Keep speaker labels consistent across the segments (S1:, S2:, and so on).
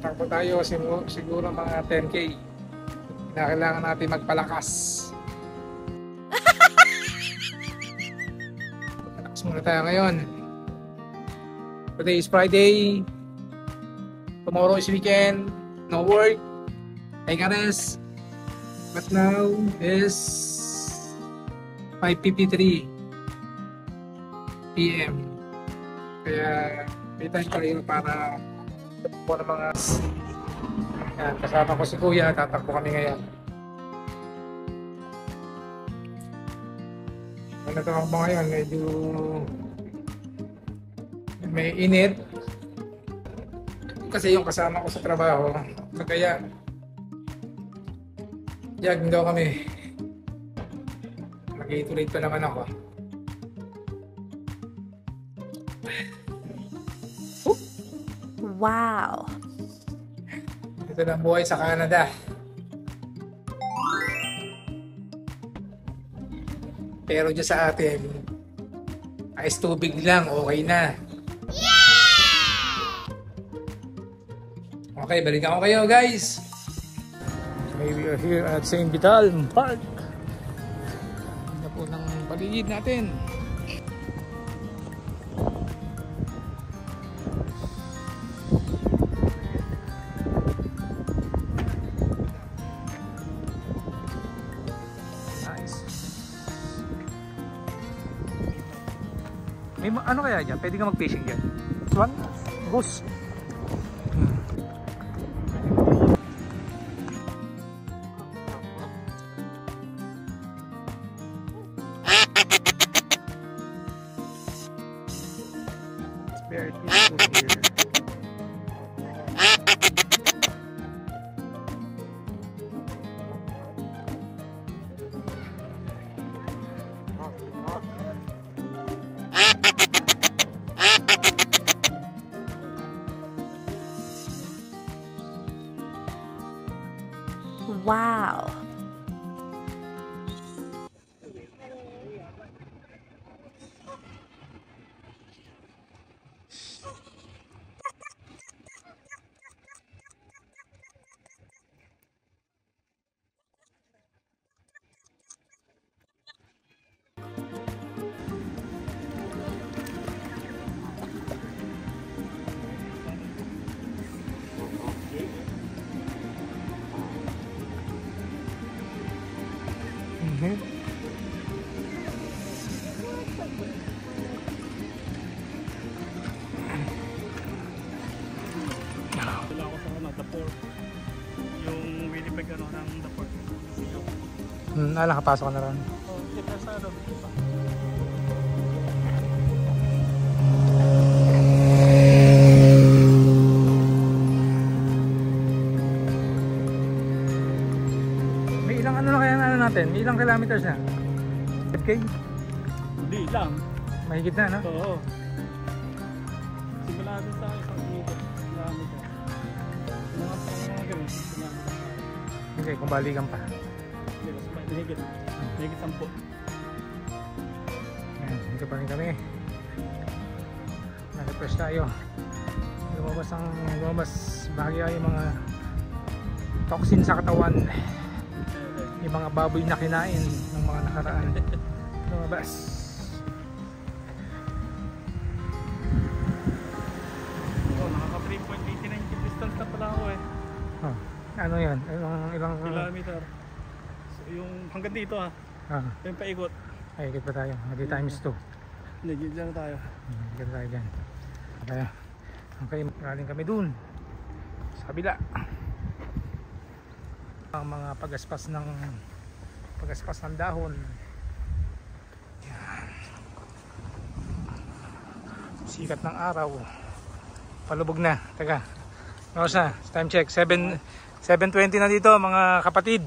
S1: Takbo tayo siguro mga 10K. Kailangan natin magpalakas. Magpalakas muna tayo ngayon. Today is Friday. Tomorrow is weekend. No work. Take a rest. But now is 5:53 PM. Kaya may time tayo para po ng mga yan, kasama ko si Kuya, tatakbo kami ngayon. Ano tatakbo ngayon, medyo may init kasi yung kasama ko sa trabaho kaya jogging daw kami. Mag-ituloy pa naman ako.
S2: Wow!
S1: Ito na ang buhay sa Canada. Pero dyan sa atin, ice tubig lang, okay na. Okay, balikan ko kayo guys. Okay, we are here at St. Vital Park. Ganda po ng paligid natin. May ano kaya dyan? Pwede ka mag-fishing dyan? Swan? Goose? It's very peaceful here.
S2: Wow!
S3: Yung Winnipeg ano ng the port.
S1: Nakapasok ka na rin.
S3: Oh, kita sa ano.
S1: May ilang ano na kaya ano natin? May ilang kilometers na? 5K?
S3: Hindi lang.
S1: Mahigit na, no?
S3: Oo. Simula doon sa isang kilometer. Mga ganun.
S1: Okay, kung balikan pa.
S3: Mahigit. Mahigit 10.
S1: Ayan, dito pa rin kami. Naka-press tayo. Lumabas bahagya yung mga toxin sa katawan. Yung mga baboy na kinain ng mga nakaraan. Lumabas.
S3: Nakaka 3.89 distance na pala ako eh.
S1: Oh, ano yan? Ilang
S3: Kilometer. So, yung hanggang dito ha. Yung paikot.
S1: Ay, higit pa tayo. Hindi times 2.
S3: Hindi, dyan tayo.
S1: Higit tayo dyan. Okay, galing kami dun. Sa kabila. Ang mga pagaspas ng dahon. Yan. Sikat ng araw. Palubog na. Teka. Oras na. Time check. 7:20 na dito mga kapatid.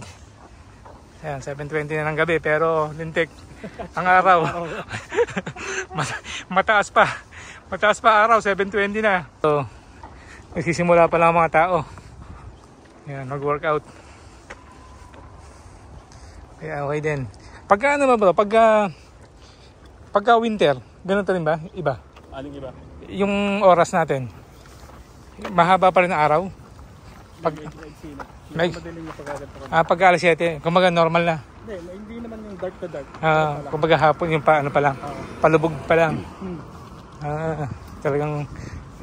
S1: Ayan, 7:20 na ng gabi pero lintik ang araw. Mataas pa. Mataas pa araw, 7:20 na. So, nagsisimula pa lang ang mga tao. Ayan, mag-workout. Kaya okay din. Pagka ano ba bro? Pagka winter, ganun rin ba? Iba?
S3: Aling iba?
S1: Yung oras natin, mahaba pa rin ang araw? Pag,
S3: Maiksi na.
S1: May-
S3: Madaling na pagkagat ako.
S1: pag alas 7, kumbaga normal na.
S3: Hindi naman yung dark na dark.
S1: Kumbaga hapon yung ano pa lang, palubog pa lang.
S3: Hmm.
S1: Talagang,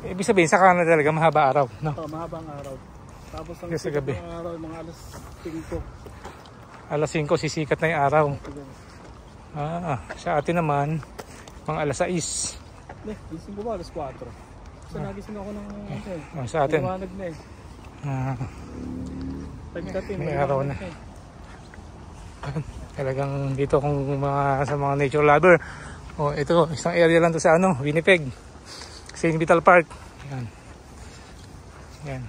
S1: ibig sabihin sa kanan talaga mahaba araw, no?
S3: Mahabang araw. Tapos ang
S1: Yes, sa gabi.
S3: sikat ng araw, mga alas 5.
S1: Alas 5 sisikat na yung araw. Sa atin naman, mga alas 6.
S3: Gising ko ba alas 4? Kasi nagising ako ng
S1: Sa atin,
S3: liwanag na eh. Pagdating,
S1: may araw na. Talagang dito kung sa mga nature lover. Ito, isang area lang to sa Winnipeg. St. Vital Park. Yan. Yan.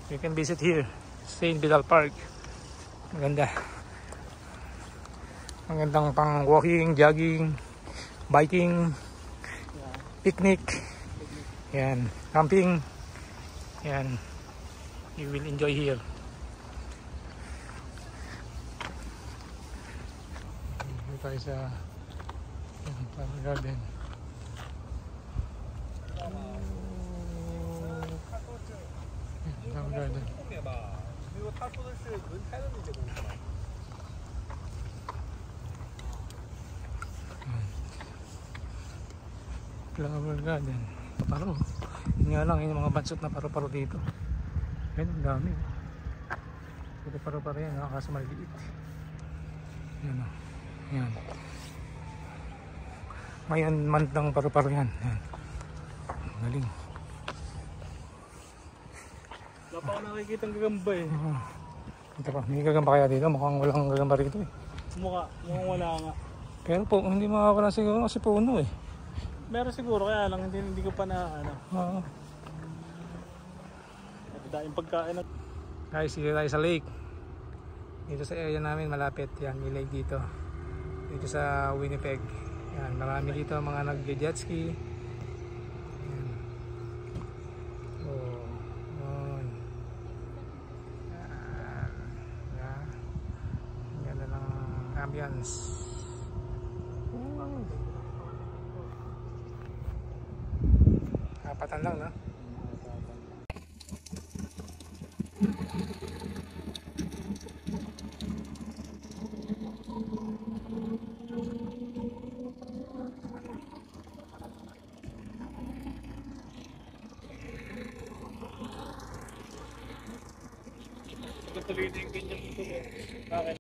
S1: You can visit here. St. Vital Park. Maganda. Magandang pang walking, jogging, biking, picnic. Yan. Camping. Yan. You will enjoy here. Dito tayo sa Flower Garden. Flower Garden. Flower Garden. Paro. Yun nga lang, yung mga bansot na paro-paro dito. Yan, ang dami. Puro paro-paro yan, kaso maliit. Yan o. Yan. Mayan mandang paro-paro yan. Yan. Galing.
S3: Wala pa ako nakikita ang gagamba eh.
S1: Ito pa, may gagamba kaya dito? Mukhang walang gagamba rito eh.
S3: Mukhang wala nga.
S1: Pero po, hindi makakawala siguro kasi puno eh.
S3: Meron siguro, kaya lang hindi ko pa na
S1: Oo.
S3: Daing pagkain na.
S1: Guys, dito tayo sa lake. Dito sa area namin malapit. Yan, may lake dito. Dito sa Winnipeg. Yan, marami dito mga nag-jet ski. Yan. Yun. Yan. Ganda ng ambience. Kapatan lang, no?
S3: Tuloy din ganyan ito. Bakit?